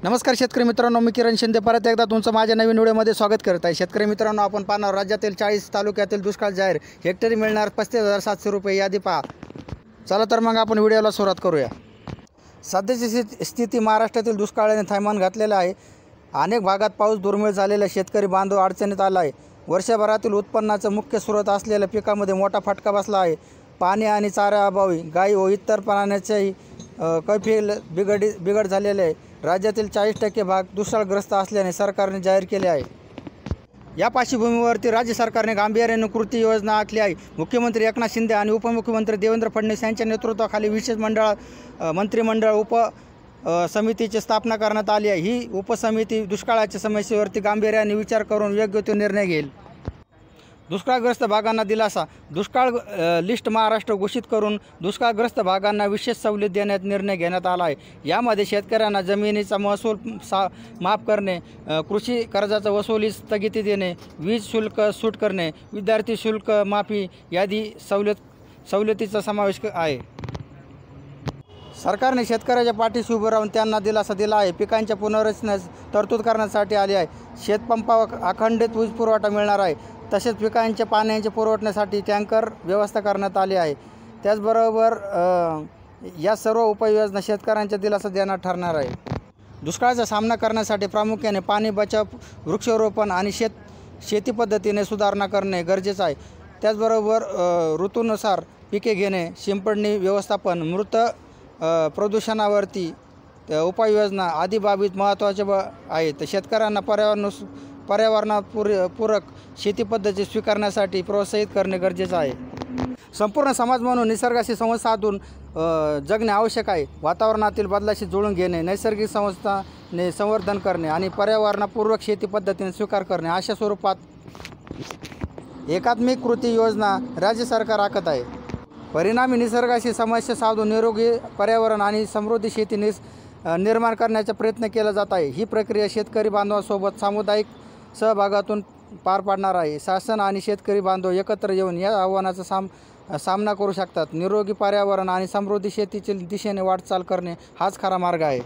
नमस्कार शेतकरी मित्रांनो, मी किरण शिंदे परत एकदा तुमचं माझ्या नवीन व्हिडिओमध्ये स्वागत करत आहे। शेतकरी मित्रांनो, आपण पाहणार राज्यातील 40 तालुक्यातील दुष्काळ जाहीर, हेक्टरी मिळणार 35,700 रुपये, यादी पहा। चला तर मग आपण व्हिडिओला सुरुवात करूया। सध्याची स्थिती महाराष्ट्रातील दुष्काळाने थैमान घातलेलं आहे। अनेक भागात पाऊस दुर्मिळ झालेला शेतकरी बांधव अडचणीत आला आहे। वर्षभरातील उत्पन्नाचा मुख्य स्रोत असलेल्या पिकामध्ये मोठा फटका बसला आहे। पाणी आणि चाऱ्याअभावी गाई व इतर प्राण्यांच्याही कैफियत बिघड झालेले आहे। राज्यातील 40% भाग दुष्काळग्रस्त असल्याने सरकारने जाहीर केले आहे। या पार्श्वभूमीवरती राज्य सरकारने गांभीर्याने कृती योजना आखली आहे। मुख्यमंत्री एकनाथ शिंदे आणि उपमुख्यमंत्री देवेंद्र फडणवीस यांच्या नेतृत्वाखाली विशेष मंत्रिमंडळ समितीची स्थापना करण्यात आली आहे। ही उपसमिती दुष्काळाच्या समस्येवरती गांभीर्याने विचार करून योग्य तो निर्णय घेईल। दुष्काळग्रस्त भागांना दिलासा, दुष्काळ लिस्ट महाराष्ट्र घोषित करून दुष्काळग्रस्त भागांना विशेष सवलत देण्यात निर्णय घेण्यात आला आहे। यामध्ये शेतकऱ्यांना जमिनीचा महसूल माफ करणे, कृषी कर्जाचा वसुली स्थगिती देणे, वीज शुल्क सूट करणे, विद्यार्थी शुल्क माफी यादी सवलतीचा समावेश आहे। सरकारने शेतकऱ्याच्या पाठीशी उभं राहून त्यांना दिलासा दिला आहे। पिकांच्या पुनर्रचनेस तरतूद करण्यासाठी आली आहे। शेतपंपावर अखंडित वीज पुरवठा मिळणार आहे। तसेच पिकांच्या पाण्याच्या पुरवठ्यासाठी टँकर व्यवस्था करण्यात आली आहे। त्याचबरोबर या सर्व उपाययोजना शेतकऱ्यांच्या दिलासा देणार ठरणार आहे। दुष्काळाचा सामना करण्यासाठी प्रामुख्याने पाणी बचाव, वृक्षारोपण आणि शेती पद्धतीने सुधारणा करणे गरजेचे आहे। त्याचबरोबर ऋतूनुसार पिके घेणे, शिंपडणी व्यवस्थापन, मृत प्रदूषणावरती उपाययोजना आदी बाबी महत्त्वाचे आहेत। शेतकऱ्यांना पर्यावरणपूरक शेती पद्धती स्वीकारण्यासाठी प्रोत्साहित करणे गरजेचे आहे। संपूर्ण समाज म्हणून निसर्गाशी संवाद साधून जगणे आवश्यक आहे। वातावरणातील बदलाशी जुळून घेणे, नैसर्गिक संस्थाने संवर्धन करणे आणि पर्यावरणपूर्वक शेती पद्धतीने स्वीकार करणे अशा स्वरूपात एकात्मिक कृती योजना राज्य सरकार आखत आहे। परिणामी निसर्गाशी समस्या साधून निरोगी पर्यावरण आणि समृद्धी शेती निर्माण करण्याचा प्रयत्न केला जात आहे। ही प्रक्रिया शेतकरी बांधवांसोबत सामुदायिक सहभागातून पार पाडणार आहे। शासन आणि शेतकरी बांधव एकत्र येऊन या आव्हानाचा सामना करू शकतात। निरोगी पर्यावरण आणि समृद्धी शेतीच्या दिशेने वाटचाल करणे हाच खरा मार्ग आहे।